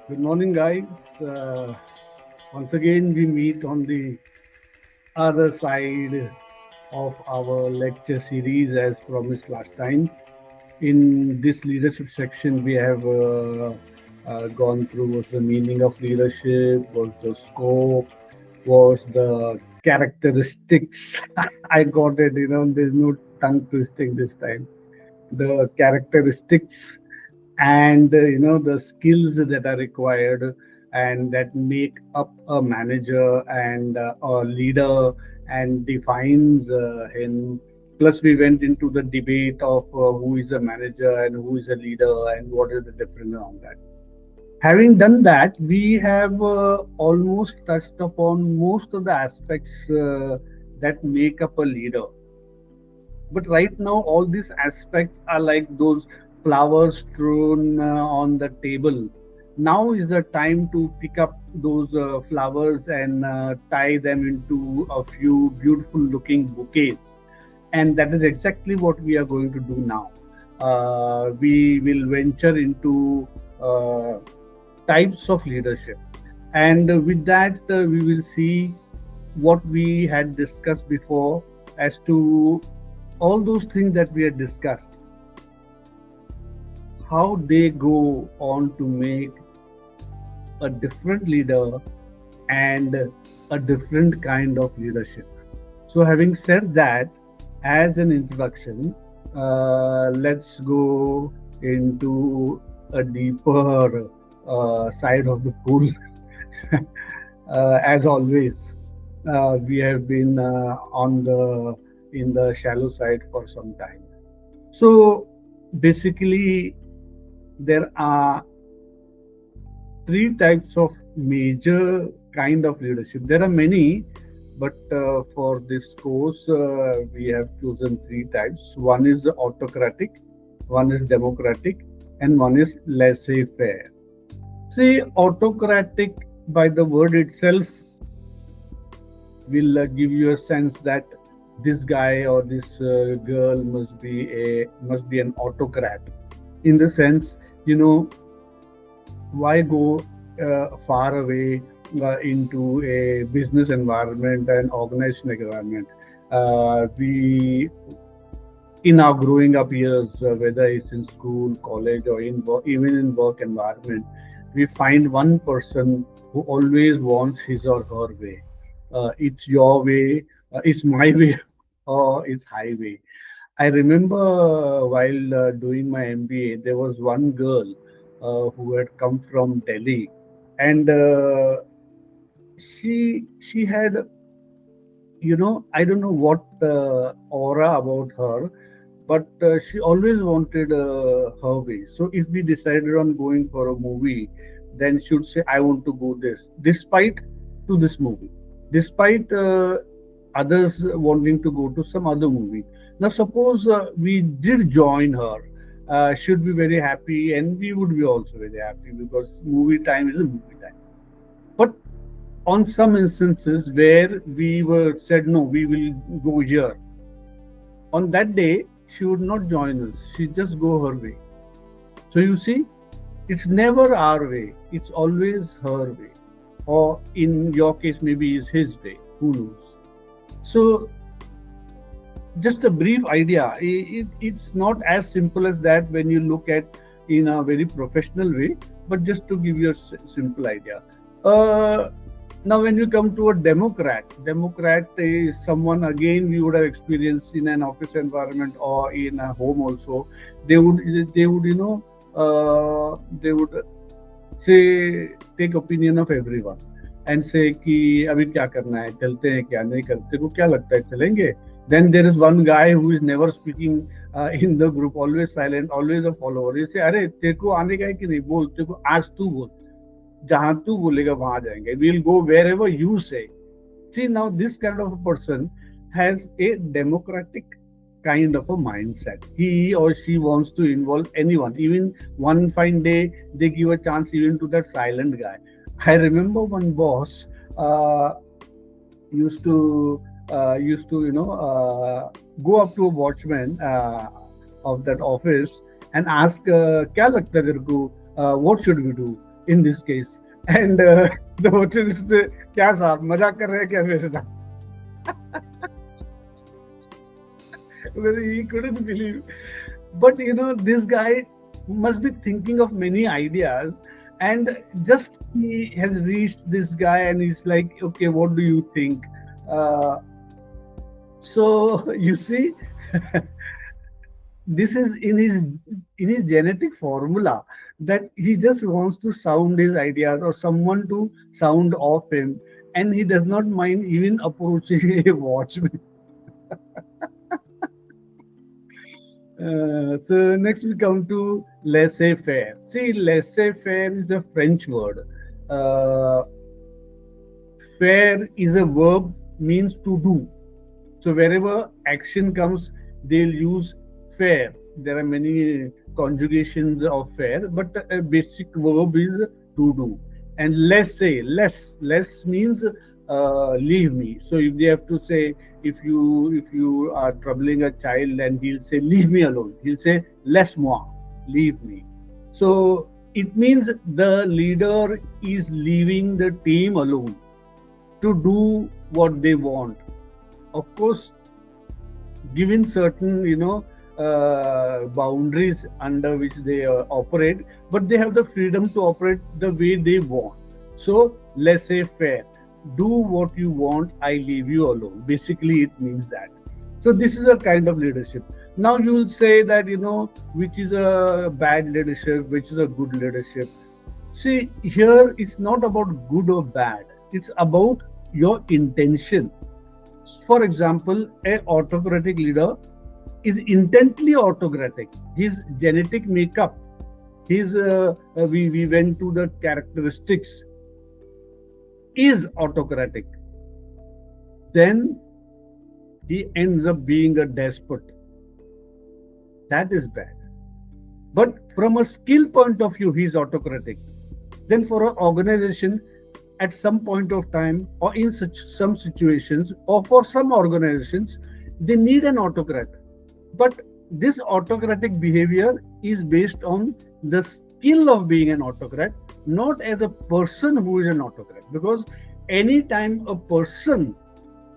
Good morning, guys. Once again, we meet on the other side of our lecture series as promised last time. In this leadership section, we have gone through what's the meaning of leadership, what's the scope, what's the characteristics. I got it, there's no tongue twisting this time. The characteristics and the skills that are required and that make up a manager and a leader and defines him. Plus we went into the debate of who is a manager and who is a leader and what is the difference around that. Having done that, we have almost touched upon most of the aspects that make up a leader. But right now, all these aspects are like those flowers strewn on the table. Now is the time to pick up those flowers and tie them into a few beautiful looking bouquets. And that is exactly what we are going to do now. We will venture into types of leadership. And with that, we will see what we had discussed before as to all those things that we had discussed, how they go on to make a different leader and a different kind of leadership. So, having said that, as an introduction, let's go into a deeper side of the pool. As always, we have been in the shallow side for some time. So basically, there are three types of major kind of leadership. There are many, but for this course, we have chosen three types. One is autocratic, one is democratic, and one is laissez faire. See, autocratic by the word itself will give you a sense that this guy or this girl must be an autocrat. In the sense, why go far away into a business environment and organization environment? We in our growing up years, whether it's in school, college, or even in work environment, we find one person who always wants his or her way. It's your way, it's my way, or it's highway. I remember while doing my MBA, there was one girl who had come from Delhi, and she had, I don't know what aura about her, but she always wanted her way. So if we decided on going for a movie, then she would say, "I want to go this," despite to this movie, despite others wanting to go to some other movie. Now, suppose we did join her, should be very happy, and we would be also very happy because movie time is a movie time. But on some instances where we were said, no, we will go here, on that day, she would not join us. She'd just go her way. So you see, it's never our way. It's always her way. Or in your case, maybe is his way. Who knows? So just a brief idea. It's not as simple as that when you look at in a very professional way, but just to give you a simple idea. Now, when you come to a Democrat is someone, again, we would have experienced in an office environment or in a home also. They would say, take opinion of everyone and say कि अभी क्या करना है, चलते हैं क्या, नहीं करते को क्या लगता है, चलेंगे. Then there is one guy who is never speaking in the group, always silent, always a follower. You say, अरे तेरे को आने का है कि नहीं, बोल, तेरे को आज तू बोल, जहां तू बोलेगा वहां जाएंगे. We'll go wherever you say. See, now this kind of a person has a democratic kind of a mindset. He or she wants to involve anyone. Even one fine day, they give a chance even to that silent guy. I remember one boss used to go up to a watchman of that office and ask, "क्या लगता है तेरे को? What should we do in this case?" And the watchman is say, "क्या साहब मजाक कर रहे हैं क्या मेरे साथ?" Because he couldn't believe. But this guy must be thinking of many ideas, and just he has reached this guy, and he's like, "Okay, what do you think?" Uh, so you see, this is in his genetic formula that he just wants to sound his ideas or someone to sound off him, and he does not mind even approaching a watchman. So next we come to laissez faire. See, laissez faire is a French word. Uh, Faire is a verb, means to do. So wherever action comes, they'll use faire. There are many conjugations of faire, but a basic verb is to do. And less means leave me. So if they have to say, if you are troubling a child, and he'll say leave me alone. He'll say laisse moi, leave me. So it means the leader is leaving the team alone to do what they want. Of course, given certain boundaries under which they operate, but they have the freedom to operate the way they want. So let's say fair, do what you want, I leave you alone. Basically it means that. So this is a kind of leadership. Now you will say that which is a bad leadership, which is a good leadership. See, here it's not about good or bad, it's about your intention. For example, a autocratic leader is intently autocratic. His genetic makeup, his we went to the characteristics, is autocratic. Then he ends up being a despot. That is bad. But from a skill point of view, he is autocratic. Then for an organization, at some point of time, or in such some situations, or for some organizations, they need an autocrat. But this autocratic behavior is based on the skill of being an autocrat, not as a person who is an autocrat. Because anytime a person,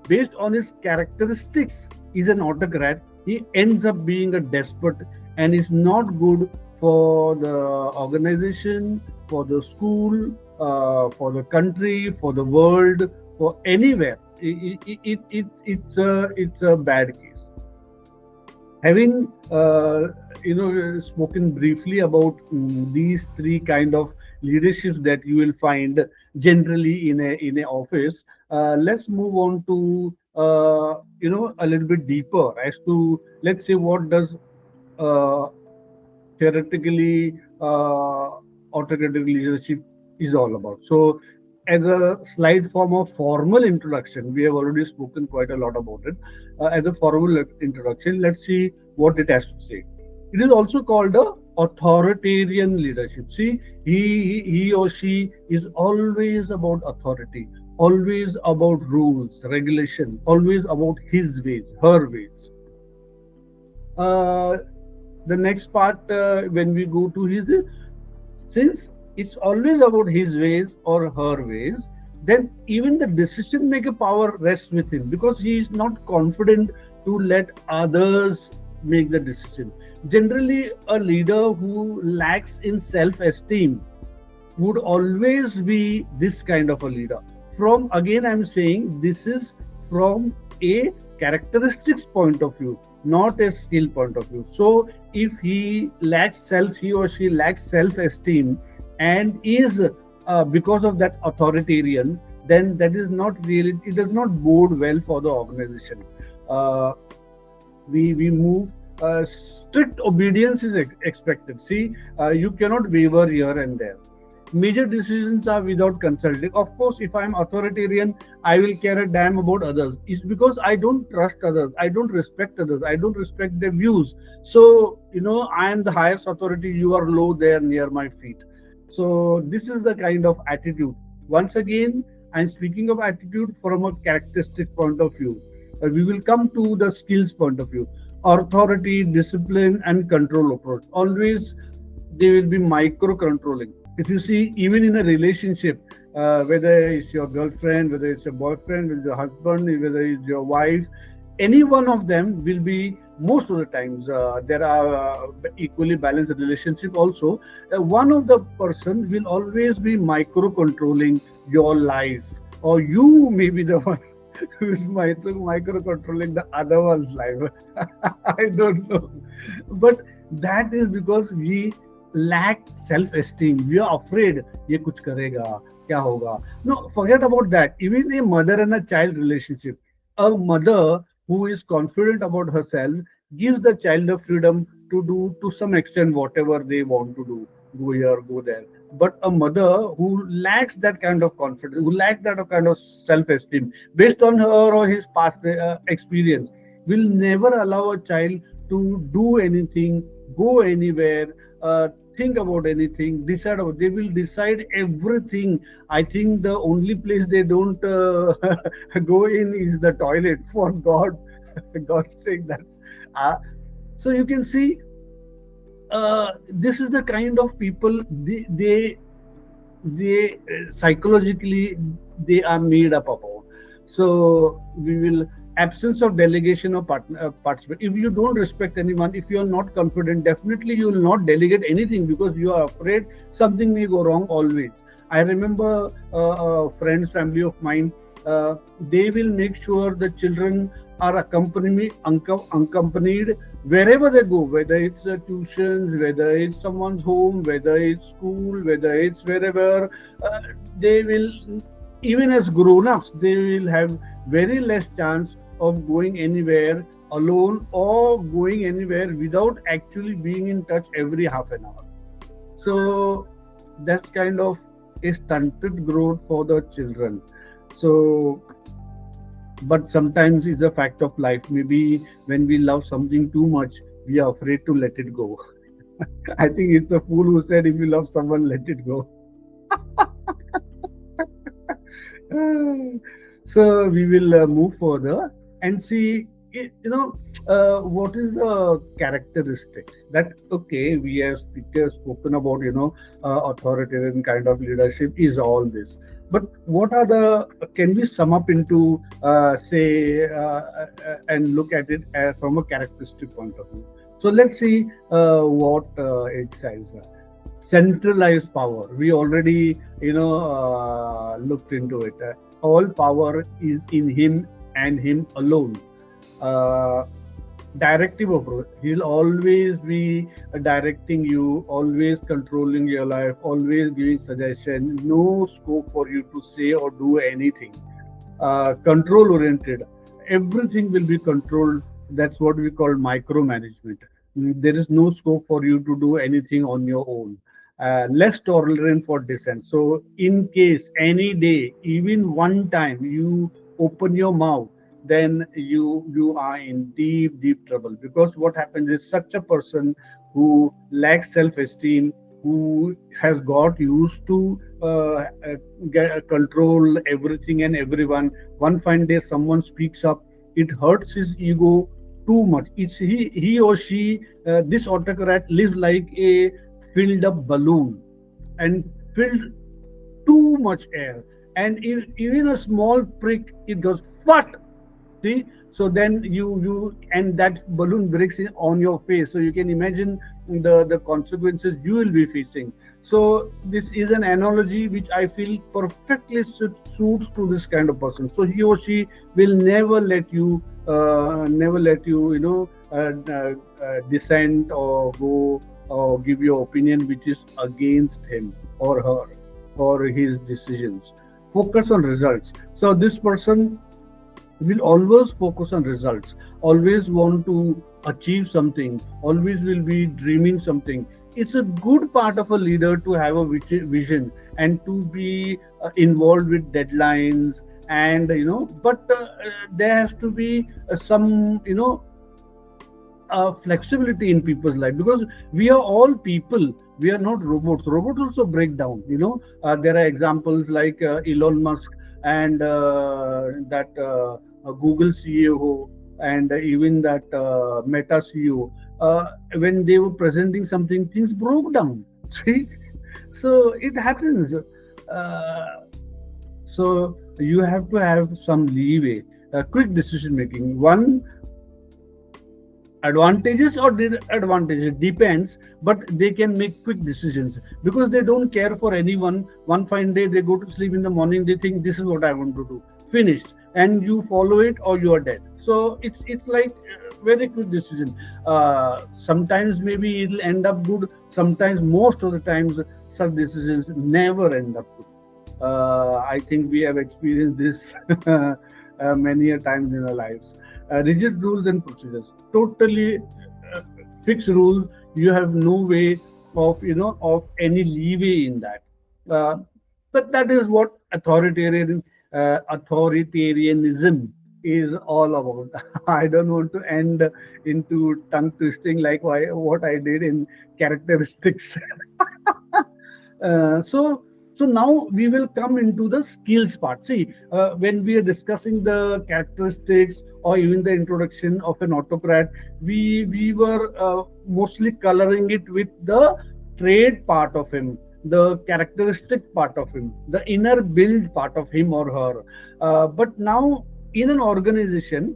based on his characteristics, is an autocrat, he ends up being a despot, and is not good for the organization, for the school, for the country, for the world, for anywhere. It's a bad case. Having spoken briefly about these three kind of leaderships that you will find generally in a office, let's move on to a little bit deeper as to, let's say, what does uh, theoretically autocratic leadership is all about. So, as a slight form of formal introduction, we have already spoken quite a lot about it. As a formal introduction, let's see what it has to say. It is also called a authoritarian leadership. See, he or she is always about authority, always about rules, regulation, always about his ways, her ways. Uh, the next part, when we go to his, since it's always about his ways or her ways, then even the decision maker power rests with him, because he is not confident to let others make the decision. Generally, a leader who lacks in self esteem would always be this kind of a leader. From, again, I'm saying this is from a characteristics point of view, not a skill point of view. So if he or she lacks self esteem, and is because of that authoritarian, then that is not really, it does not bode well for the organization. We move, strict obedience is expected. See, you cannot waver here and there. Major decisions are without consulting. Of course, if I'm authoritarian, I will care a damn about others. It's because I don't trust others, I don't respect others, I don't respect their views. So I am the highest authority, you are low there near my feet. So this is the kind of attitude. Once again, I'm speaking of attitude from a characteristic point of view. we will come to the skills point of view. Authority, discipline, and control approach. Always they will be micro controlling. If you see, even in a relationship, whether it's your girlfriend, whether it's your boyfriend, whether it's your husband, whether it's your wife, any one of them will be, most of the times there are equally balanced relationship also. One of the person will always be micro controlling your life, or you may be the one who's micro controlling the other one's life. I don't know, but that is because we lack self esteem. We are afraid ये कुछ करेगा, क्या होगा. No, forget about that. Even a mother and a child relationship, a mother who is confident about herself gives the child the freedom to do to some extent whatever they want to do, go here, go there. But a mother who lacks that kind of confidence, who lacks that kind of self-esteem, based on her or his past experience, will never allow a child to do anything, go anywhere, think about anything, decide about. They will decide everything. I think the only place they don't go in is the toilet. For God, God's sake, that's. Uh, so you can see, this is the kind of people they psychologically they are made up about. So we will, absence of delegation or participate. If you don't respect anyone, if you are not confident, definitely you will not delegate anything because you are afraid something may go wrong always. I remember friends, family of mine, they will make sure the children are accompanied wherever they go, whether it's tuitions, whether it's someone's home, whether it's school, whether it's wherever. They will, even as grown-ups, they will have very less chance of going anywhere alone or going anywhere without actually being in touch every half an hour. So that's kind of a stunted growth for the children. So, but sometimes it's a fact of life. Maybe when we love something too much, we are afraid to let it go. I think it's a fool who said, if you love someone, let it go. So we will move further and see, what is the characteristics that, okay, we as speakers spoken about, authoritarian kind of leadership is all this. But what are the, can we sum up into, and look at it from a characteristic point of view? So let's see what it says. Centralized power. We already, looked into it. All power is in him and him alone. Directive approach. He'll always be directing you, always controlling your life, always giving suggestion. No scope for you to say or do anything. Control oriented. Everything will be controlled. That's what we call micromanagement. There is no scope for you to do anything on your own. Less tolerant for dissent. So in case any day, even one time you open your mouth, then you are in deep trouble. Because what happens is, such a person who lacks self-esteem, who has got used to control everything and everyone, one fine day someone speaks up, it hurts his ego too much. It's he or she, this autocrat lives like a filled up balloon and filled too much air, and even a small prick, it goes fart. See, so then you and that balloon breaks on your face. So you can imagine the consequences you will be facing. So this is an analogy which I feel perfectly suits to this kind of person. So he or she will never let you, dissent or go or give your opinion which is against him or her or his decisions. Focus on results. So this person will always focus on results, always want to achieve something, always will be dreaming something. It's a good part of a leader to have a vision and to be involved with deadlines, and but there has to be some flexibility in people's life, because we are all people. We are not robots. Robots also break down. There are examples like Elon Musk and that Google CEO and even that Meta CEO, when they were presenting something, things broke down. See, so it happens. So you have to have some leeway, quick decision making. One advantages or disadvantages depends, but they can make quick decisions because they don't care for anyone. One fine day they go to sleep, in the morning they think this is what I want to do, finished, and you follow it or you are dead. So it's like very quick decision. Sometimes maybe it'll end up good, sometimes, most of the times, such decisions never end up good. I think we have experienced this many a times in our lives. Rigid rules and procedures, totally fixed rules. You have no way of of any leeway in that. Uh, but that is what authoritarianism is all about. I don't want to end into tongue twisting like what I did in characteristics. So now we will come into the skills part. See, when we are discussing the characteristics or even the introduction of an autocrat, we were mostly coloring it with the trait part of him, the characteristic part of him, the inner build part of him or her. But now in an organization,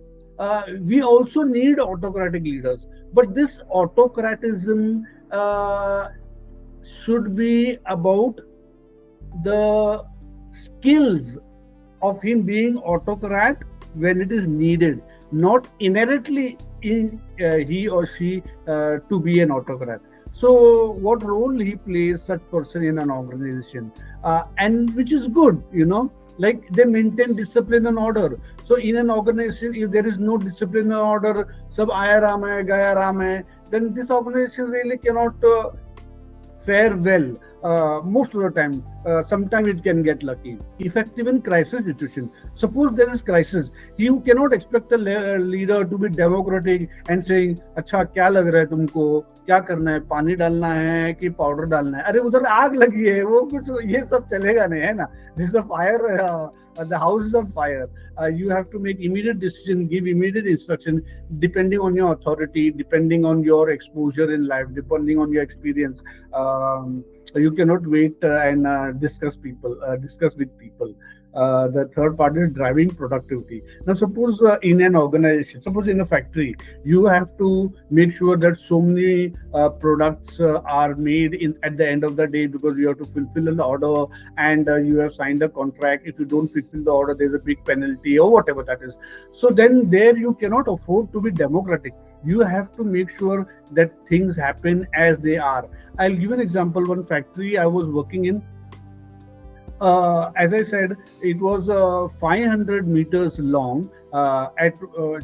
we also need autocratic leaders. But this autocratism should be about the skills of him being autocrat when it is needed, not inherently in he or she to be an autocrat. So what role he plays, such person, in an organization, and which is good, like they maintain discipline and order. So in an organization, if there is no discipline and order, sab aaya raam hai gaya raam hai, then this organization really cannot fare well. Most of the time, sometimes it can get lucky. Effective in crisis situation. Suppose there is crisis, you cannot expect a leader to be democratic and saying, अच्छा क्या लग रहा है तुमको, क्या करना है, पानी डालना है कि पाउडर डालना है, अरे उधर आग लगी है, वो कुछ ये सब चलेगा नहीं, है ना. There's a fire, the house is on fire. You have to make immediate decision, give immediate instruction, depending on your authority, depending on your exposure in life, depending on your experience. You cannot wait and discuss with people. The third part is driving productivity. Now, suppose in an organization, suppose in a factory, you have to make sure that so many products are made at the end of the day, because you have to fulfill an order and you have signed a contract. If you don't fulfill the order, there's a big penalty or whatever that is. So then there you cannot afford to be democratic. You have to make sure that things happen as they are. I'll give an example. One factory I was working in, as I said, it was 500 meters long. At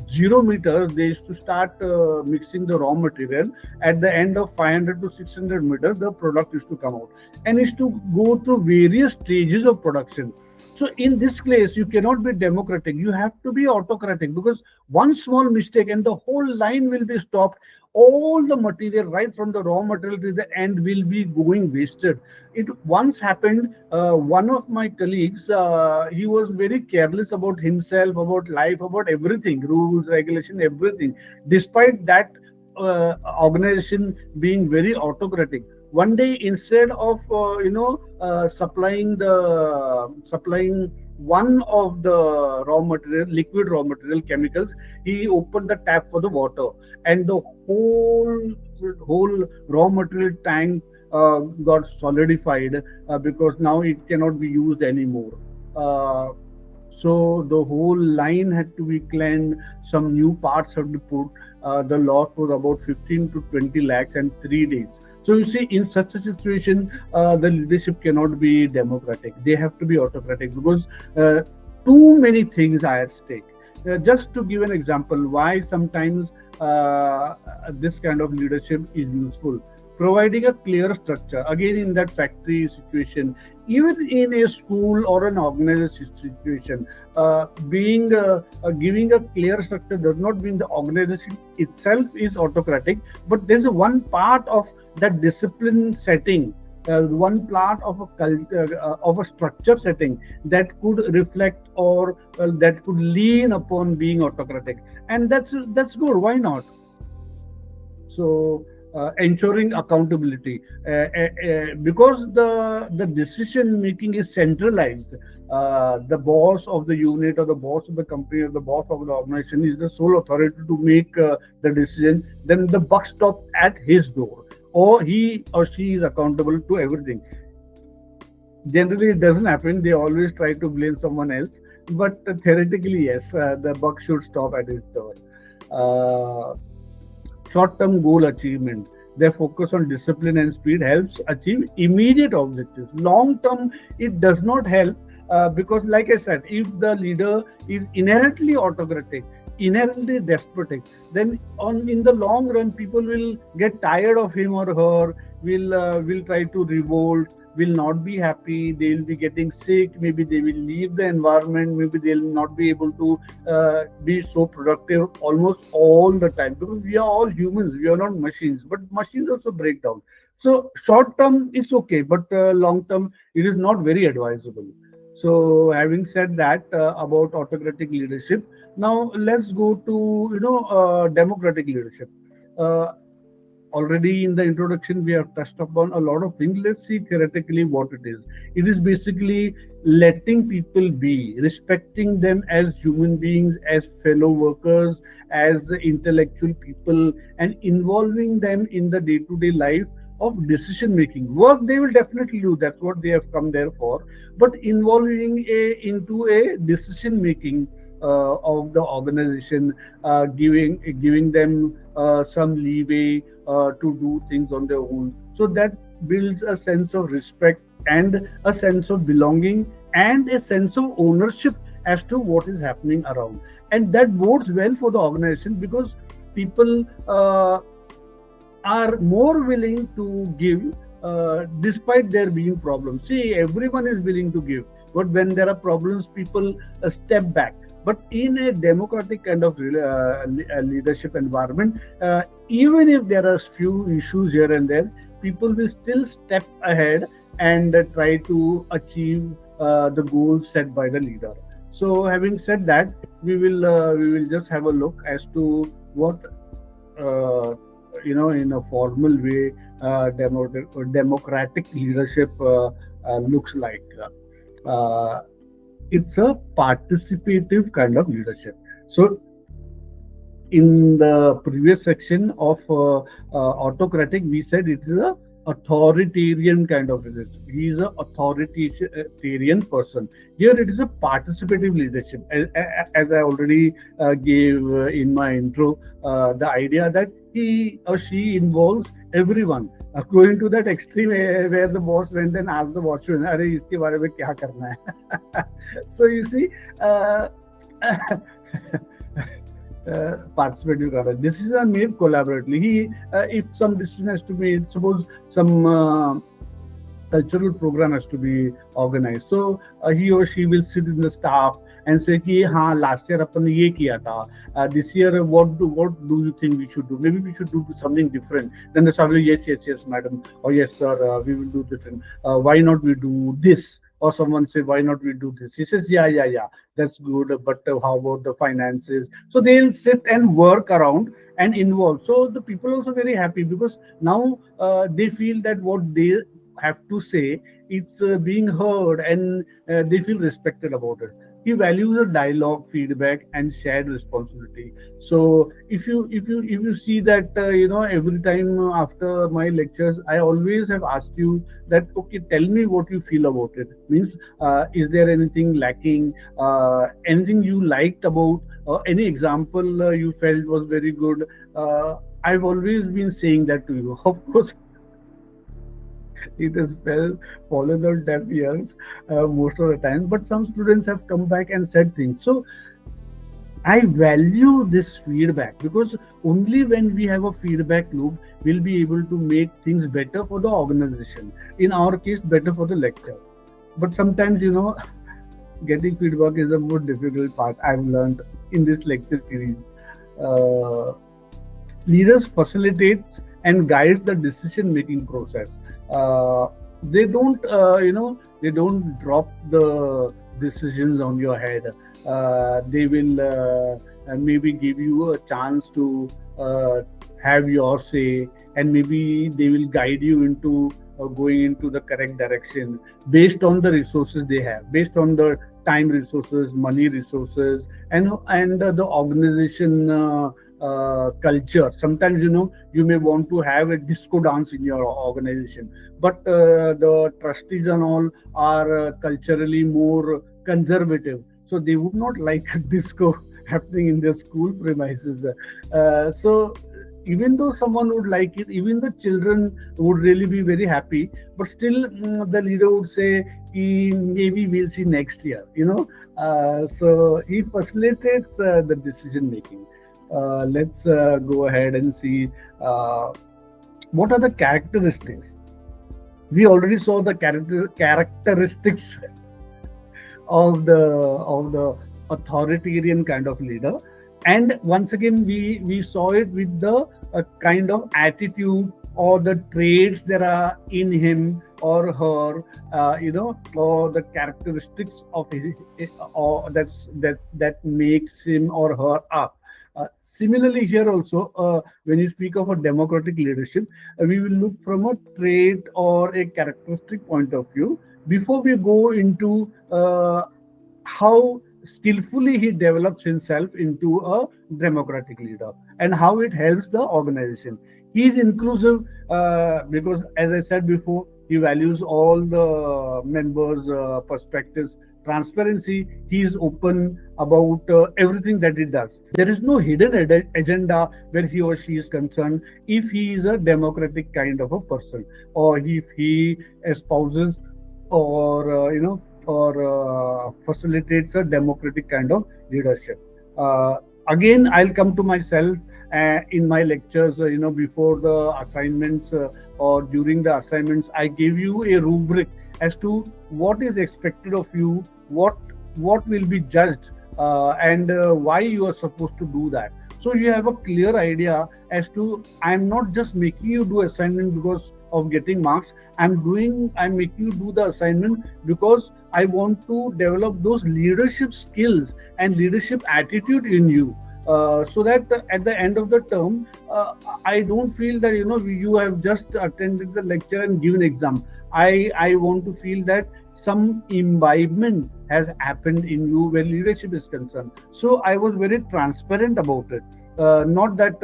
0 meters, they used to start mixing the raw material. At the end of 500 to 600 meters, the product used to come out and used to go through various stages of production. So in this case, you cannot be democratic. You have to be autocratic, because one small mistake and the whole line will be stopped. All the material, right from the raw material to the end, will be going wasted. It once happened. One of my colleagues, he was very careless about himself, about life, about everything, rules, regulation, everything. Despite that organization being very autocratic, one day, instead of supplying one of the raw material, liquid raw material, chemicals, he opened the tap for the water, and the whole raw material tank got solidified, because now it cannot be used anymore. So the whole line had to be cleaned. Some new parts had to be put. The loss was about 15 to 20 lakhs and 3 days. So you see, in such a situation, the leadership cannot be democratic. They have to be autocratic, because too many things are at stake. Just to give an example, why sometimes this kind of leadership is useful. Providing a clear structure. Again, in that factory situation, even in a school or an organization situation, giving a clear structure does not mean the organization itself is autocratic, but there's one part of that discipline setting one part of a culture, of a structure setting that could reflect or that could lean upon being autocratic, and that's good. Why not? So ensuring accountability, because the decision making is centralized. The boss of the unit or the boss of the company or the boss of the organization is the sole authority to make the decision. Then the buck stops at his door, or he or she is accountable to everything. Generally it doesn't happen, they always try to blame someone else, but theoretically yes, the buck should stop at his door. uh, Short-term goal achievement. Their focus on discipline and speed helps achieve immediate objectives. Long-term, it does not help, because, like I said, if the leader is inherently autocratic, inherently despotic, then on in the long run, people will get tired of him or her. Will try to revolt. Will not be happy. They will be getting sick. Maybe they will leave the environment. Maybe they'll not be able to be so productive almost all the time, because we are all humans, we are not machines, but machines also break down. So short term it's okay, but long term it is not very advisable. So having said that about autocratic leadership, now let's go to democratic leadership. uh, Already in the introduction we have touched upon a lot of things. Let's see theoretically what it is. It is basically letting people be, respecting them as human beings, as fellow workers, as intellectual people, and involving them in the day-to-day life of decision making. Work they will definitely do, that's what they have come there for, but involving into a decision making of the organization, giving them some leeway to do things on their own. So that builds a sense of respect and a sense of belonging and a sense of ownership as to what is happening around. And that bodes well for the organization, because people are more willing to give despite there being problems. See, everyone is willing to give, but when there are problems, people step back. But in a democratic kind of leadership environment, even if there are few issues here and there, people will still step ahead and try to achieve the goals set by the leader. So, having said that, we will just have a look as to what in a formal way democratic leadership looks like. Uh, it's a participative kind of leadership. So in the previous section of autocratic, we said it is a authoritarian kind of leadership. He is a authoritarian person. Here it is a participative leadership. As I already gave in my intro, the idea that he or she involves everyone. Going to that extreme where the boss went and asked the watchman, "अरे इसके बारे में क्या करना है?" So you see, participative conduct. Decisions are made collaboratively. If some decision has to be made, suppose some cultural program has to be organized, so he or she will sit in the staff and say कि हाँ last year अपन ने ये किया था, this year what do you think we should do? Maybe we should do something different. Then the staff will, yes madam, or yes sir, we will do different. Why not we do this? Or someone say, why not we do this? He says, yeah, that's good, but how about the finances? So they'll sit and work around and involve. So the people also very happy, because now they feel that what they have to say, it's being heard, and they feel respected about it. He values a dialogue, feedback, and shared responsibility. So if you see that every time after my lectures, I always have asked you that, okay, tell me what you feel about it. Means, is there anything lacking? Anything you liked about? Any example you felt was very good? I've always been saying that to you. Of course, it has fallen on deaf ears most of the time. But some students have come back and said things. So I value this feedback, because only when we have a feedback loop, we'll be able to make things better for the organization. In our case, better for the lecture. But sometimes, getting feedback is the most difficult part I've learned in this lecture series. Uh, Leaders facilitates and guides the decision making process. uh, they don't they don't drop the decisions on your head. They will maybe give you a chance to uh, have your say, and maybe they will guide you into going into the correct direction based on the resources they have, based on the time resources, money resources, and the organization culture. Sometimes you may want to have a disco dance in your organization, but the trustees and all are culturally more conservative, so they would not like a disco happening in their school premises. So even though someone would like it, even the children would really be very happy, but still the leader would say, maybe we'll see next year, so he facilitates the decision making. Let's go ahead and see uh, what are the characteristics. We already saw the characteristics of the authoritarian kind of leader, and once again we saw it with the kind of attitude or the traits that are in him or her, or the characteristics of his, or that makes him or her up. Similarly, here also, when you speak of a democratic leadership, we will look from a trait or a characteristic point of view before we go into how skillfully he develops himself into a democratic leader and how it helps the organization. He is inclusive because, as I said before, he values all the members' perspectives. Transparency, he is open about everything that he does. There is no hidden agenda where he or she is concerned if he is a democratic kind of a person, or if he espouses or facilitates a democratic kind of leadership. Uh, Again, I'll come to myself in my lectures. Before the assignments or during the assignments, I give you a rubric as to what is expected of you, what will be judged, and why you are supposed to do that. So you have a clear idea as to, I'm not just making you do assignment because of getting marks. I'm making you do the assignment because I want to develop those leadership skills and leadership attitude in you, so that at the end of the term, I don't feel that you have just attended the lecture and given exam. I want to feel that some imbibement has happened in you where leadership is concerned. So I was very transparent about it. Not that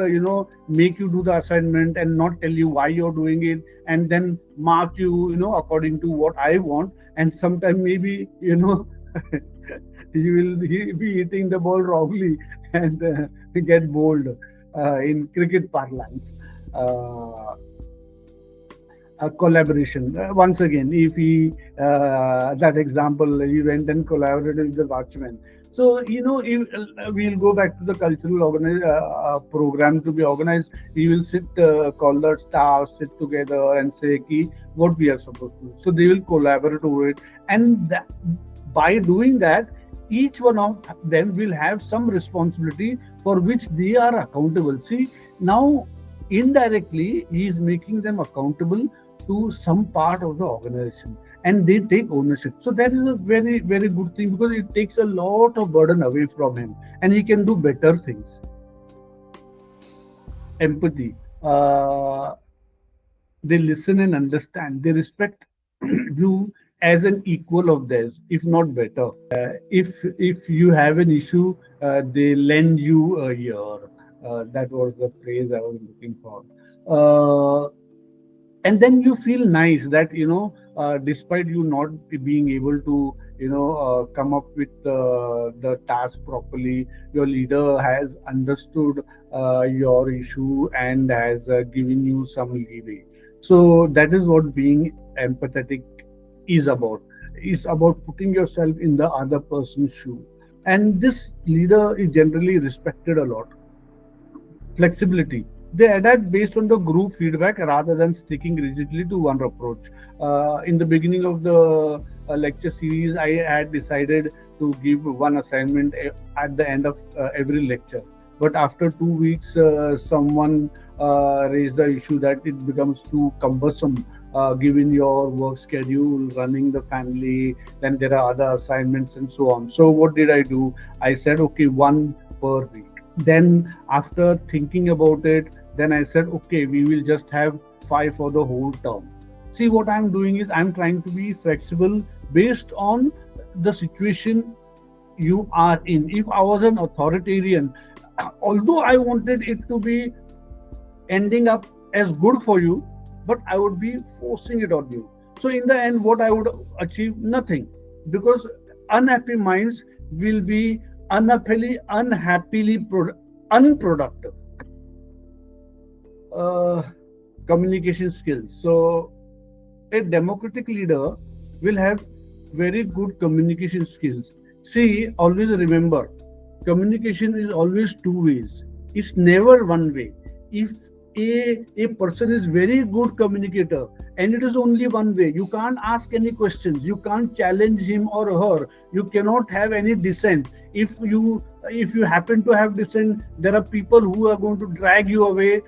make you do the assignment and not tell you why you're doing it, and then mark you according to what I want, and sometime maybe you will be hitting the ball wrongly and get bowled, in cricket parlance. Uh, Collaboration. Once again, if he, that example, he went and collaborated with the watchman. So, if, we'll go back to the cultural program to be organized. He will sit, call the staff, sit together and say, Ki, what we are supposed to do. So, they will collaborate over it. And by doing that, each one of them will have some responsibility for which they are accountable. See, now indirectly, he is making them accountable to some part of the organization, and they take ownership. So that is a very, very good thing because it takes a lot of burden away from him and he can do better things. Empathy. They listen and understand. They respect you as an equal of theirs, if not better. If you have an issue, they lend you a ear. That was the phrase I was looking for. And then you feel nice that despite you not being able to come up with the task properly, your leader has understood your issue and has given you some leeway. So that is what being empathetic is about. It's about putting yourself in the other person's shoe, and this leader is generally respected a lot. Flexibility. They adapt based on the group feedback rather than sticking rigidly to one approach. In the beginning of the lecture series, I had decided to give one assignment at the end of every lecture. but after 2 weeks someone raised the issue that it becomes too cumbersome, given your work schedule, running the family, then there are other assignments and so on. So what did I do? I said, okay, one per week. Then after thinking about it, then I said, okay, we will just have five for the whole term. See, what I'm doing is I'm trying to be flexible based on the situation you are in. If I was an authoritarian, although I wanted it to be ending up as good for you, but I would be forcing it on you. So in the end, what I would achieve? Nothing, because unhappy minds will be unproductive. uh, Communication skills. So a democratic leader will have very good communication skills. See, always remember, communication is always two ways. It's never one way. If a person is very good communicator and it is only one way, you can't ask any questions, you can't challenge him or her, you cannot have any dissent. If you happen to have dissent, there are people who are going to drag you away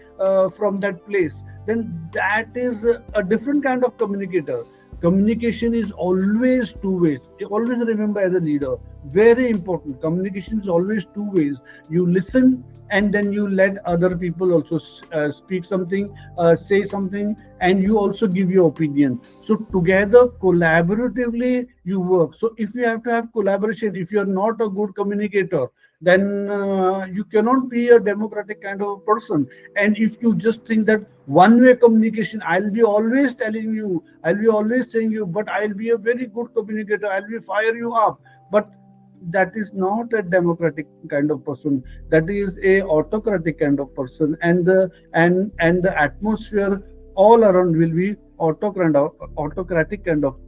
from that place. Then that is a different kind of communicator. Communication is always two ways. Always remember, as a leader, very important, communication is always two ways. You listen, and then you let other people also speak something, say something, and you also give your opinion. So together, collaboratively, you work. So if you have to have collaboration, if you are not a good communicator, then you cannot be a democratic kind of person. And if you just think that one way communication, I'll be always telling you, I'll be always saying you, but I'll be a very good communicator, I'll be fire you up, but that is not a democratic kind of person. That is a autocratic kind of person. And the atmosphere all around will be autocratic kind of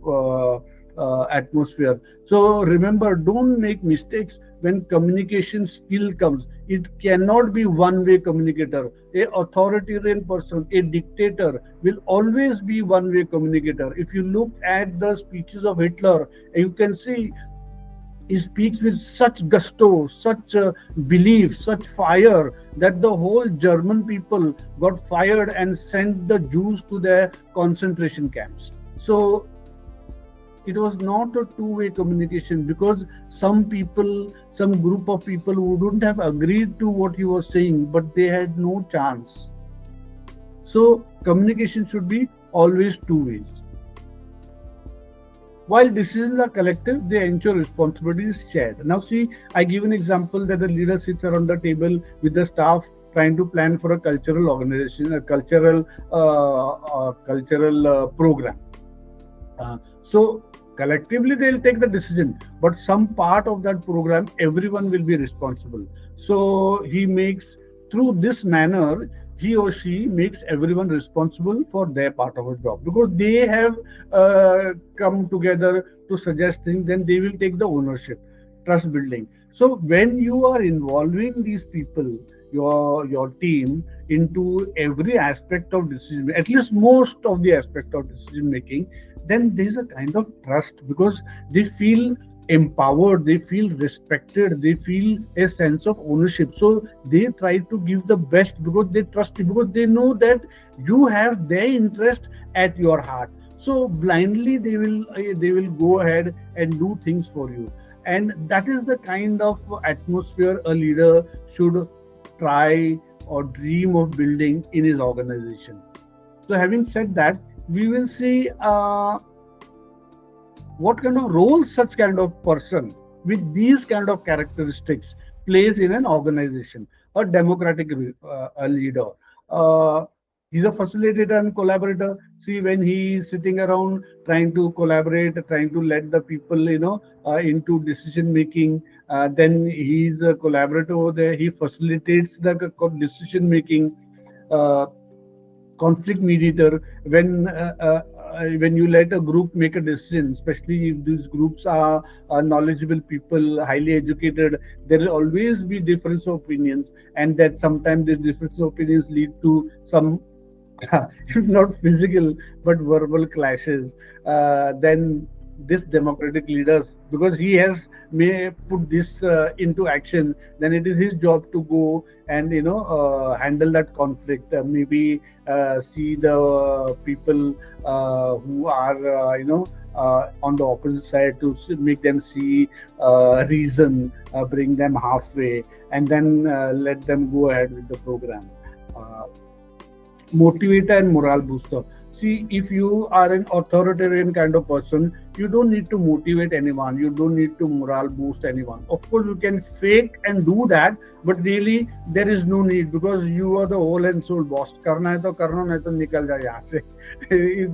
atmosphere. So remember, don't make mistakes when communication skill comes. It cannot be one way communicator. A authoritarian person, a dictator, will always be one way communicator. If you look at the speeches of Hitler, you can see he speaks with such gusto, such belief, such fire, that the whole German people got fired and sent the Jews to their concentration camps. So it was not a two-way communication, because some people, some group of people wouldn't have agreed to what he was saying, but they had no chance. So communication should be always two ways. While decisions are collective, they ensure responsibility is shared. Now, see, I give an example that the leader sits around the table with the staff trying to plan for a cultural organization, a cultural program. So collectively they'll take the decision, but some part of that program, everyone will be responsible. So he makes, through this manner, he or she makes everyone responsible for their part of a job, because they have come together to suggest things. Then they will take the ownership, trust building. So when you are involving these people, your team, into every aspect of decision, at least most of the aspect of decision making, then there is a kind of trust, because they feel empowered, they feel respected, they feel a sense of ownership. So they try to give the best, because they trust you, because they know that you have their interest at your heart. So blindly they will go ahead and do things for you. And that is the kind of atmosphere a leader should try or dream of building in his organization. So having said that, we will see what kind of role such kind of person with these kind of characteristics plays in an organization. A democratic leader, he's a facilitator and collaborator. See, when he is sitting around trying to collaborate, trying to let the people into decision making, then he's a collaborator over there. He facilitates the decision making. Conflict mediator, when you let a group make a decision, especially if these groups are knowledgeable people, highly educated, there will always be difference of opinions, and that sometimes these difference of opinions lead to some if not physical but verbal clashes. Then this democratic leaders, because he has may put this into action, then it is his job to go and handle that conflict, maybe see the people who are on the opposite side, to make them see reason, bring them halfway, and then let them go ahead with the program. uh, Motivator and morale booster. See, if you are an authoritarian kind of person, you don't need to motivate anyone. You don't need to morale boost anyone. Of course, you can fake and do that, but really there is no need, because you are the whole and soul boss. करना है तो करना, नहीं तो निकल जाए यहाँ से.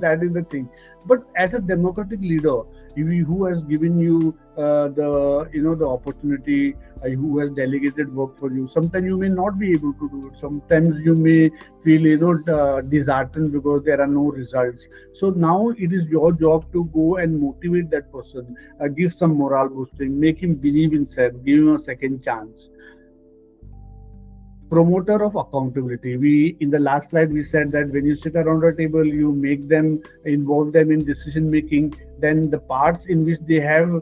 That is the thing. But as a democratic leader, who has given you the opportunity, who has delegated work for you, sometimes you may not be able to do it. Sometimes you may feel disheartened because there are no results. So now it is your job to go and motivate that person, give some morale boosting, make him believe in self, give him a second chance. Promoter of accountability. We, in the last slide, we said that when you sit around a table, you make them, involve them in decision making, then the parts in which they have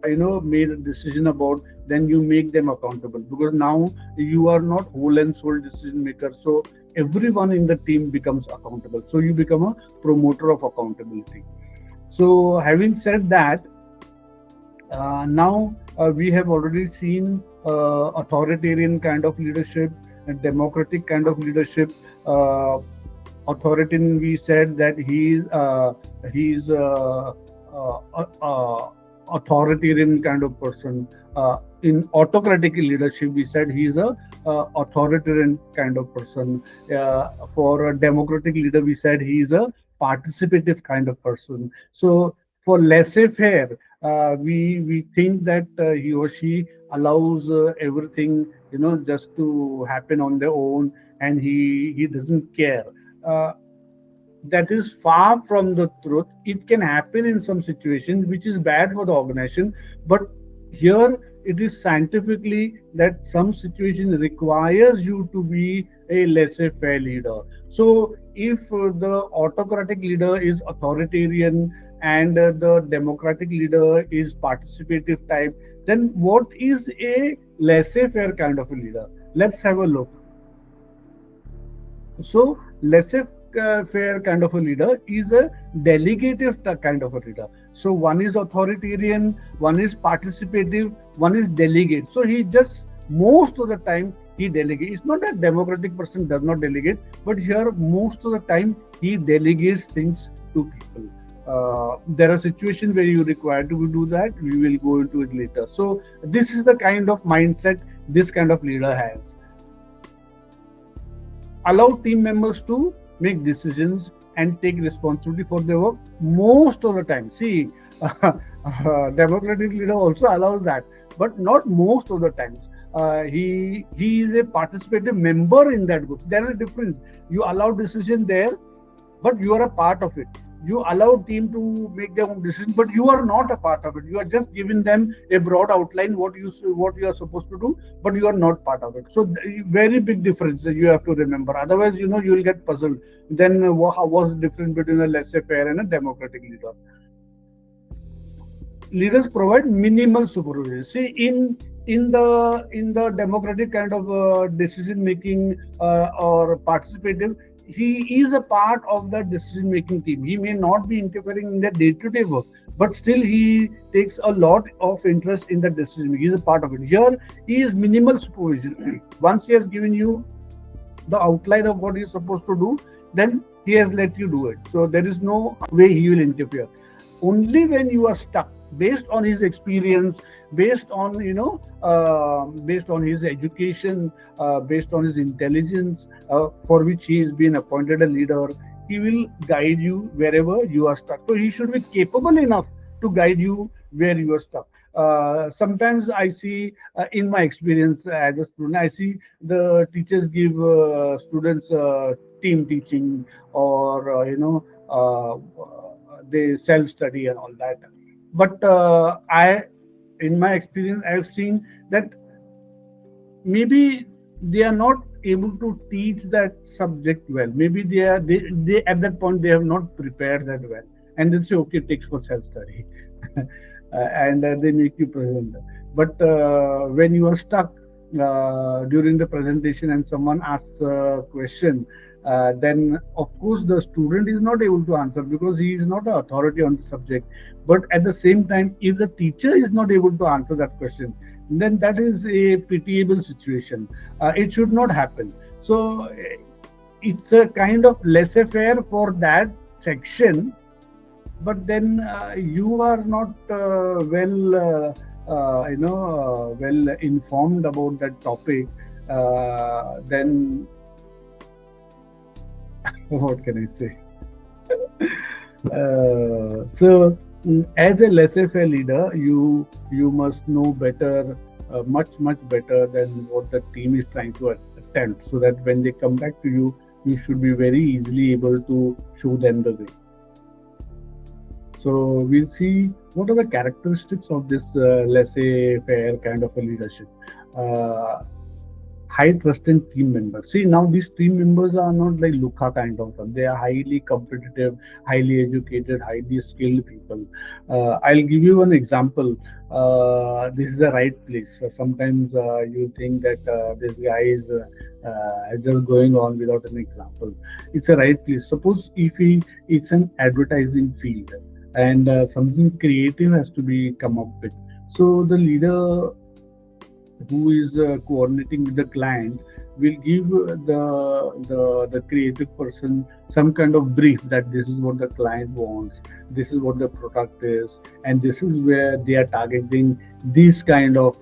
made a decision about, then you make them accountable, because now you are not whole and soul decision maker, so everyone in the team becomes accountable, so you become a promoter of accountability. So having said that, now we have already seen authoritarian kind of leadership and democratic kind of leadership. Authoritarian, we said that he's authoritarian kind of person. In autocratic leadership, we said he's a authoritarian kind of person. For a democratic leader, we said he's a participative kind of person. So for laissez-faire, we think that he or she allows everything just to happen on their own, and he doesn't care. Uh, that is far from the truth. It can happen in some situations which is bad for the organization, but here it is scientifically that some situation requires you to be a laissez-faire leader. So if the autocratic leader is authoritarian and the democratic leader is participative type, then what is a laissez-faire kind of a leader? Let's have a look. So laissez-faire kind of a leader is a delegative kind of a leader. So one is authoritarian, one is participative, one is delegate. So he just, most of the time he delegates. It's not that democratic person does not delegate, but here most of the time he delegates things to people. There are situations where you require to do that. We will go into it later. So this is the kind of mindset this kind of leader has. Allow team members to make decisions and take responsibility for their work most of the time. See, democratic leader also allows that, but not most of the times. He is a participative member in that group. There is a difference. You allow decision there, but you are a part of it. You allow team to make their own decision, but you are not a part of it. You are just giving them a broad outline what you are supposed to do, but you are not part of it. So very big difference that you have to remember. Otherwise, you will get puzzled. Then what's the difference between a laissez-faire and a democratic leader? Leaders provide minimal supervision. See, in the democratic kind of decision making or participative, he is a part of the decision making team. He may not be interfering in the day-to-day work, but still he takes a lot of interest in the decision making. He is a part of it. Here he is minimal supervision. Once he has given you the outline of what he is supposed to do, then he has let you do it. So there is no way he will interfere. Only when you are stuck, based on his experience, based on based on his education, based on his intelligence, for which he has been appointed a leader, he will guide you wherever you are stuck. So he should be capable enough to guide you where you are stuck. Sometimes I see, in my experience as a student, I see the teachers give students team teaching, or they self study and all that. But in my experience, I have seen that maybe they are not able to teach that subject well. Maybe they at that point they have not prepared that well, and they say, okay, takes for self study. and they make you present. But when you are stuck during the presentation and someone asks a question, then of course the student is not able to answer because he is not an authority on the subject. But at the same time, if the teacher is not able to answer that question, then that is a pitiable situation. It should not happen. So it's a kind of laissez-faire for that section, but then you are not well informed about that topic. Then what can I say? As a laissez-faire leader, you must know better, much better than what the team is trying to attempt, so that when they come back to you, you should be very easily able to show them the way. So we'll see what are the characteristics of this laissez-faire kind of a leadership. Uh, High trusted team members. See, now these team members are not like Lukha kind of them. They are highly competitive, highly educated, highly skilled people. I'll give you one example. This is the right place. Sometimes you think that this guy is just going on without an example. It's a right place. Suppose if it's an advertising field and something creative has to be come up with. So the leader who is coordinating with the client will give the creative person some kind of brief that this is what the client wants, this is what the product is, and this is where they are targeting this kind of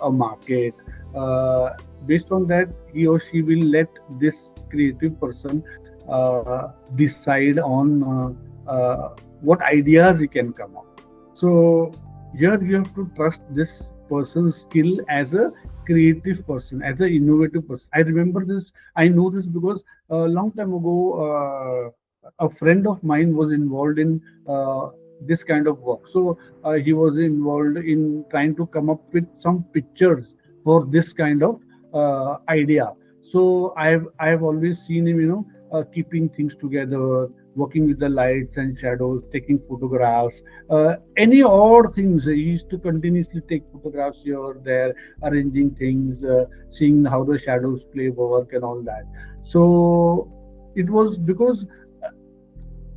a market. uh, Based on that, he or she will let this creative person decide on what ideas he can come up. So here you have to trust this person's skill as a creative person, as an innovative person. I remember this. I know this because a long time ago, a friend of mine was involved in this kind of work. So he was involved in trying to come up with some pictures for this kind of idea. So I've always seen him, keeping things together, working with the lights and shadows, taking photographs, any odd things. He used to continuously take photographs here or there, arranging things, seeing how the shadows play work and all that. So it was because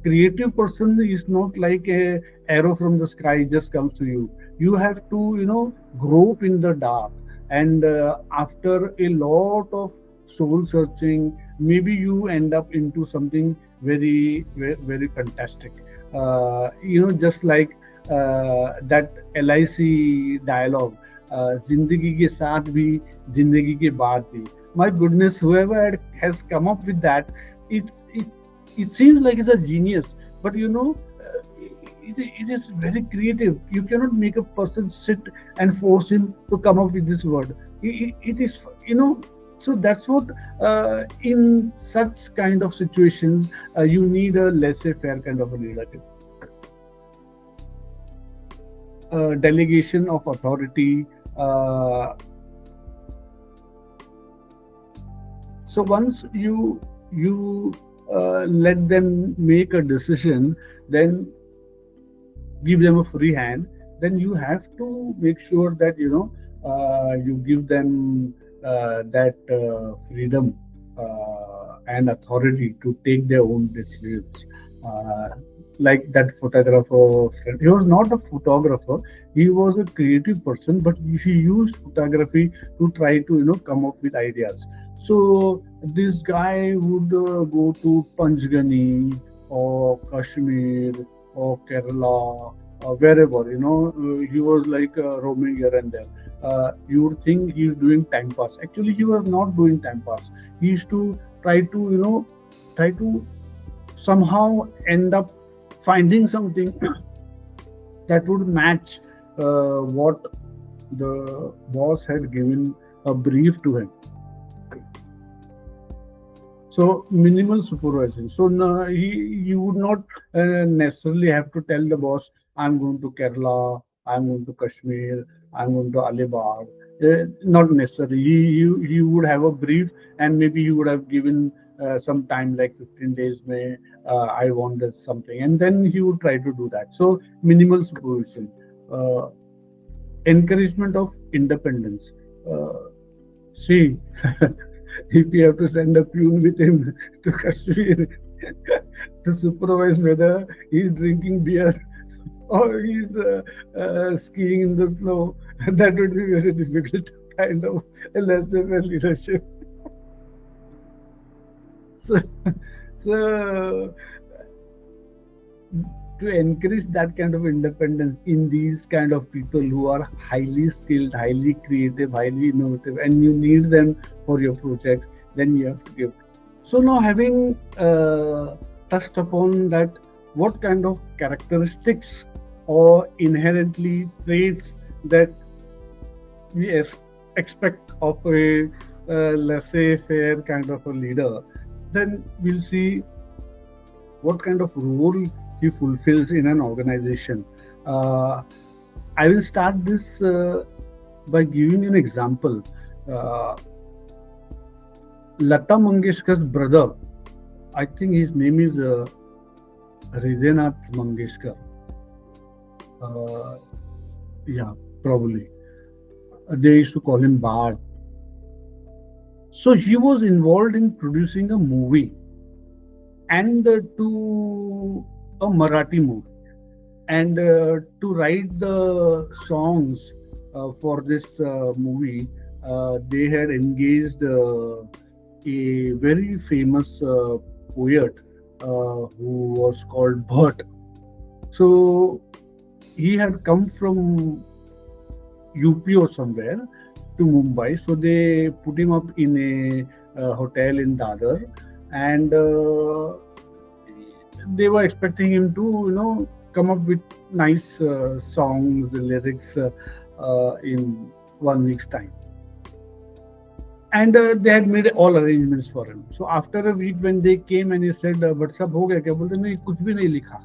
creative person is not like a arrow from the sky just comes to you. You have to grope in the dark, and after a lot of soul searching, maybe you end up into something very very fantastic. Just like that LIC dialogue, जिंदगी के साथ भी जिंदगी के बाद भी. My goodness, whoever has come up with that, it it seems like it's a genius, but it is very creative. You cannot make a person sit and force him to come up with this word. It is, so that's what, in such kind of situations, you need a laissez-faire kind of a leadership. Delegation of authority. So once you let them make a decision, then give them a free hand. Then you have to make sure that you give them that freedom and authority to take their own decisions. Like that photographer friend, he was not a photographer, he was a creative person, but he used photography to try to come up with ideas. So this guy would go to Panchgani or Kashmir or Kerala or wherever. He was like roaming here and there. You would think he's doing time pass. Actually, he was not doing time pass. He used to try to somehow end up finding something that would match what the boss had given a brief to him. So minimal supervision. So no, you would not necessarily have to tell the boss, I'm going to Kerala, I'm going to Kashmir, I'm going to Alibag. Not necessarily. You would have a brief, and maybe you would have given some time like 15 days may I want this something, and then he would try to do that. So minimal supervision, uh, encouragement of independence. See, if you have to send a pune with him to Kashmir to supervise whether he's drinking beer or he's skiing in the snow, that would be very difficult kind of laissez-faire leadership. So, so to encourage that kind of independence in these kind of people who are highly skilled, highly creative, highly innovative, and you need them for your projects, then you have to give. So now, having touched upon that, what kind of characteristics or inherently traits that we expect of a laissez-faire kind of a leader, then we'll see what kind of role he fulfills in an organization. Uh, I will start this by giving an example. Uh, Lata Mangeshkar's brother, I think his name is Hridayanath Mangeshkar. Uh, yeah, probably. They used to call him Bard. So he was involved in producing a movie and to a Marathi movie, and to write the songs for this movie, they had engaged a very famous poet who was called Bhatt. So he had come from UP or somewhere to Mumbai. So they put him up in a hotel in Dadar, and they were expecting him to, come up with nice songs, lyrics in 1 week's time. And they had made all arrangements for him. So after a week, when they came and he said, "But sab ho gaya kya?" Bolte, "Nahi, kuch bhi nahi likha."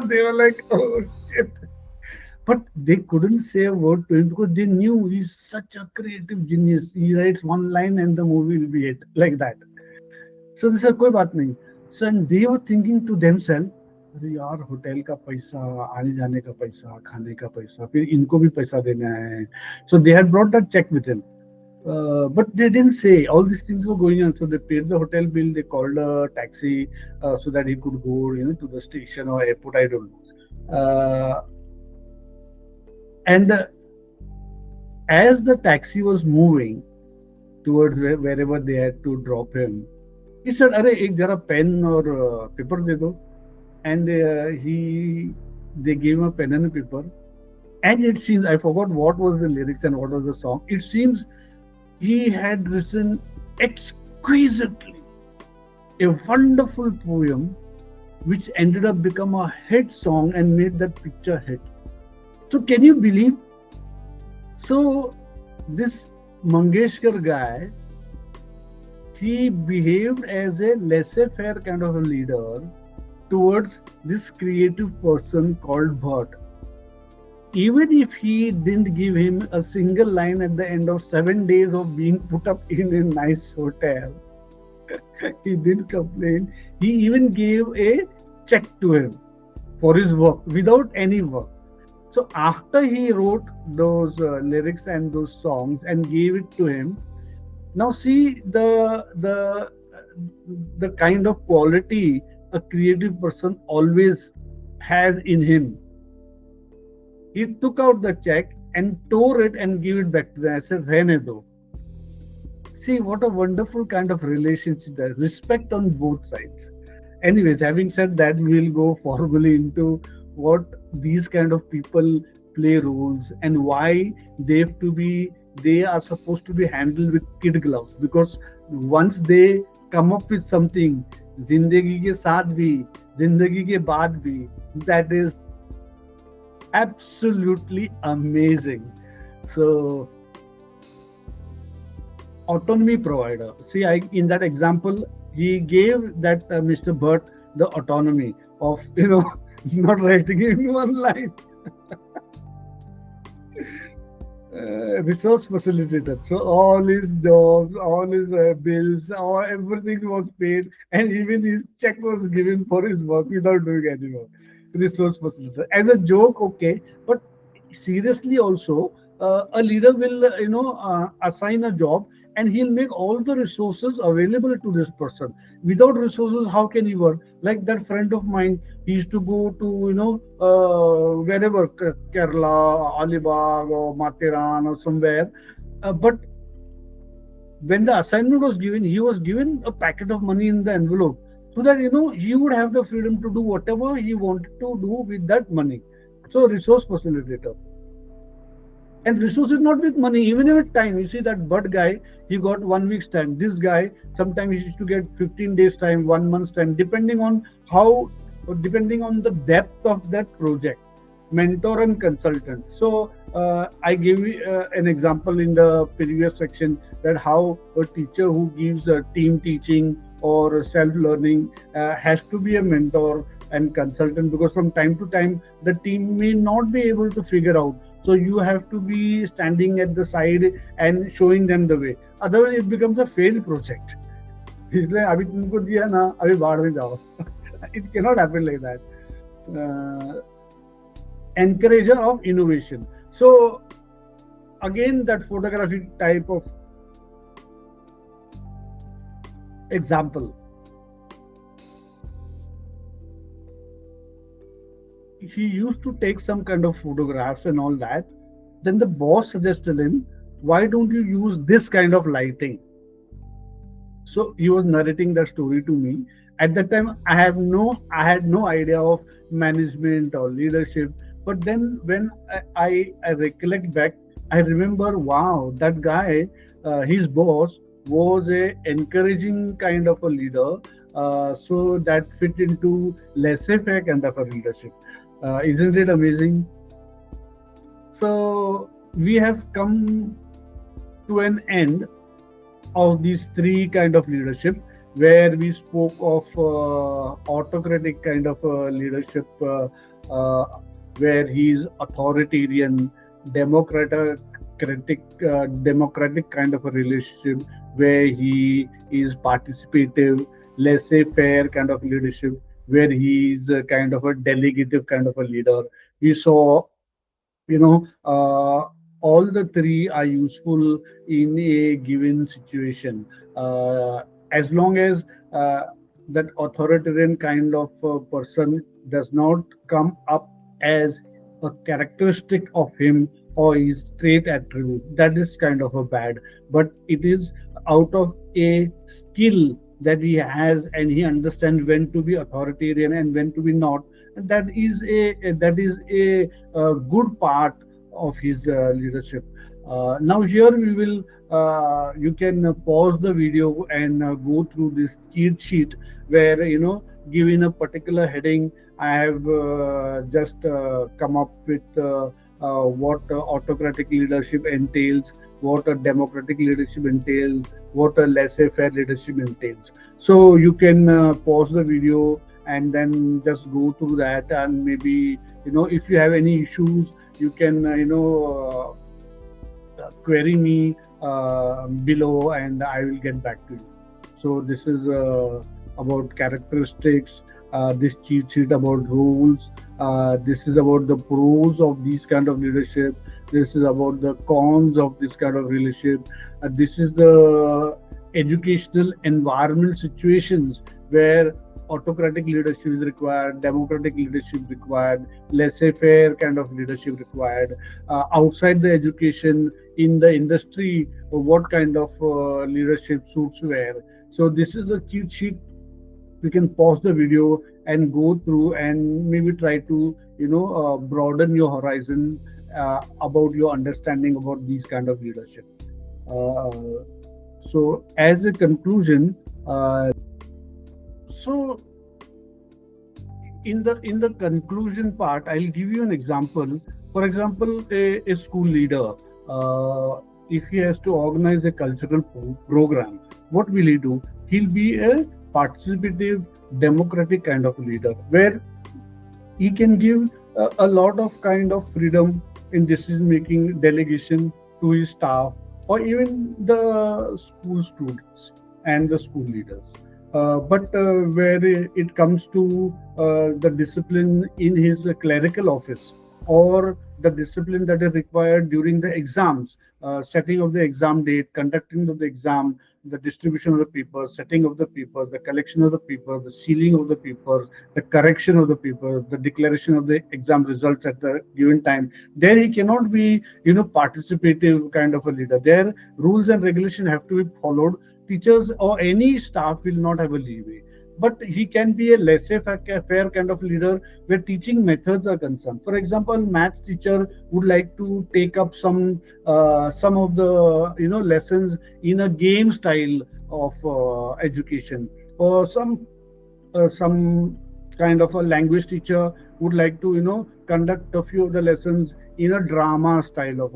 They were like, "Oh shit." But they couldn't say a word to him because they knew he's such a creative genius. He writes one line and the movie will be hit like that. So they said, कोई बात नहीं. So and they were thinking to themselves, अरे यार hotel का पैसा, आने जाने का पैसा, खाने का पैसा, फिर इनको भी पैसा देना है. So they had brought that check with him. But they didn't say. All these things were going on. So they paid the hotel bill. They called a taxi so that he could go, to the station or airport. I don't know. And as the taxi was moving towards wherever they had to drop him, he said, "Arey, ek jara pen or paper de do." And they gave him a pen and a paper. And it seems, I forgot what was the lyrics and what was the song. It seems he had written exquisitely a wonderful poem which ended up become a hit song and made that picture hit. So can you believe? So this Mangeshkar guy, he behaved as a laissez-faire kind of a leader towards this creative person called Bhatt. Even if he didn't give him a single line at the end of 7 days of being put up in a nice hotel, he didn't complain. He even gave a check to him for his work without any work. So after he wrote those lyrics and those songs and gave it to him, now see the kind of quality a creative person always has in him. He took out the check and tore it and gave it back to them. I said, "Rehne do." See what a wonderful kind of relationship there. Respect on both sides. Anyways, having said that, we'll go formally into what these kind of people play roles and why they are supposed to be handled with kid gloves, because once they come up with something, zindagi ke saath bhi, zindagi ke baad bhi, that is absolutely amazing. So autonomy provider. See, in that example, he gave that Mr. Bhatt the autonomy of not writing in one line. resource facilitator. So all his jobs, all his bills, all everything was paid, and even his check was given for his work without doing any work. Resource facilitator. As a joke, okay, but seriously also, a leader will assign a job, and he'll make all the resources available to this person. Without resources, how can he work? Like that friend of mine, he used to go to wherever, Kerala, Alibag or Mathiran or somewhere, but when the assignment was given, he was given a packet of money in the envelope, so that he would have the freedom to do whatever he wanted to do with that money. So resource facilitator. And resources not with money, even with time. You see that Bud guy, he got 1 week's time. This guy, sometimes he used to get 15 days time, 1 month's time, depending on how, depending on the depth of that project. Mentor and consultant. So I gave you an example in the previous section, that how a teacher who gives team teaching or self-learning has to be a mentor and consultant, because from time to time the team may not be able to figure out, so you have to be standing at the side and showing them the way. Otherwise, it becomes a failed project. इसलिए अभी तुमको दिया ना, अभी बाहर में जाओ. It cannot happen like that. Encourager of innovation. So again, that photographic type of example. He used to take some kind of photographs and all that. Then the boss suggested him, why don't you use this kind of lighting? So he was narrating the story to me. At that time, I had no idea of management or leadership. But then when I recollect back, I remember, wow, that guy, his boss was a encouraging kind of a leader. So that fit into laissez faire kind of a leadership. Isn't it amazing? So we have come to an end of these three kind of leadership, where we spoke of autocratic kind of leadership, where he is authoritarian, democratic kind of a relationship, where he is participative, laissez-faire kind of leadership, where he is a kind of a delegative kind of a leader. We saw, you know, all the three are useful in a given situation, as long as that authoritarian kind of person does not come up as a characteristic of him or his trait attribute. That is kind of a bad, but it is out of a skill that he has, and he understands when to be authoritarian and when to be not. And that is a good part of his leadership. Now here we will, you can pause the video and go through this cheat sheet, where given a particular heading, I have just come up with what autocratic leadership entails, what a democratic leadership entails, what a laissez-faire leadership entails. So you can pause the video and then just go through that, and maybe if you have any issues, you can query me below, and I will get back to you. So this is about characteristics, this cheat sheet about rules, this is about the pros of these kind of leadership, this is about the cons of this kind of leadership, this is the educational environment situations where autocratic leadership is required, democratic leadership required, laissez-faire kind of leadership required. Outside the education, in the industry, what kind of leadership suits where. So this is a cheat sheet. You can pause the video and go through and maybe try to broaden your horizon about your understanding about these kind of leadership. So as a conclusion, so in the conclusion part, I'll give you an example. For example, a school leader, if he has to organize a cultural program, what will he do? He'll be a participative, democratic kind of leader, where he can give a lot of kind of freedom in decision making, delegation, to his staff, or even the school students and the school leaders. But where it comes to the discipline in his clerical office, or the discipline that is required during the exams, setting of the exam date, conducting of the exam, the distribution of the papers, setting of the papers, the collection of the papers, the sealing of the papers, the correction of the papers, the declaration of the exam results at the given time. There he cannot be, participative kind of a leader. There rules and regulation have to be followed. Teachers or any staff will not have a leeway. But he can be a laissez-faire kind of leader where teaching methods are concerned. For example, maths teacher would like to take up some of the lessons in a game style of education, or some kind of a language teacher would like to conduct a few of the lessons in a drama style of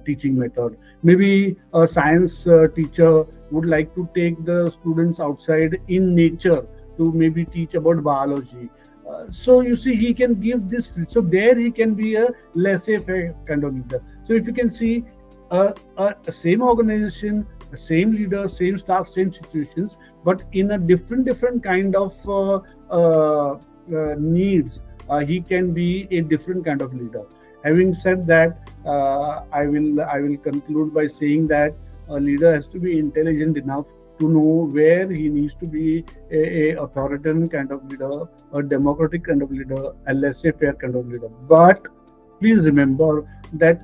teaching method. Maybe a science teacher would like to take the students outside in nature to maybe teach about biology. So you see, he can give this. So there he can be a laissez-faire kind of leader. So if you can see, a same organization, the same leader, same staff, same situations, but in a different kind of needs, he can be a different kind of leader. Having said that, I will conclude by saying that a leader has to be intelligent enough to know where he needs to be a authoritarian kind of leader, a democratic kind of leader, a laissez-faire kind of leader. But please remember that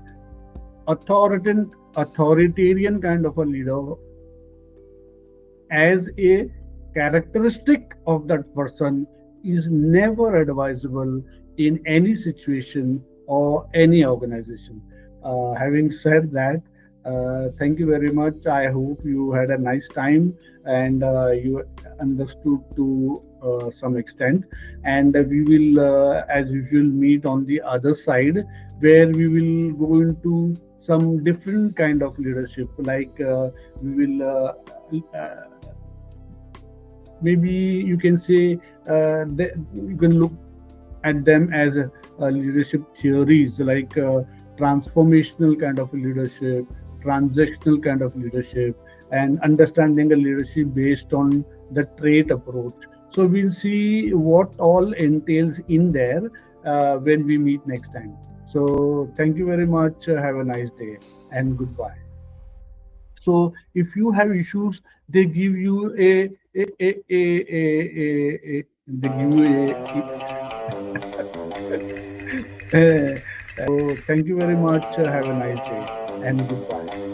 authoritarian kind of a leader, as a characteristic of that person, is never advisable in any situation or any organization. Having said that, thank you very much. I hope you had a nice time, and you understood to some extent. And we will, as usual, meet on the other side, where we will go into some different kind of leadership. Like we will maybe you can say you can look at them as leadership theories, like transformational kind of leadership, transactional kind of leadership, and understanding a leadership based on the trait approach. So we'll see what all entails in there when we meet next time. So thank you very much. Have a nice day and goodbye. So if you have issues, they give you they give you so thank you very much. Have a nice day and goodbye.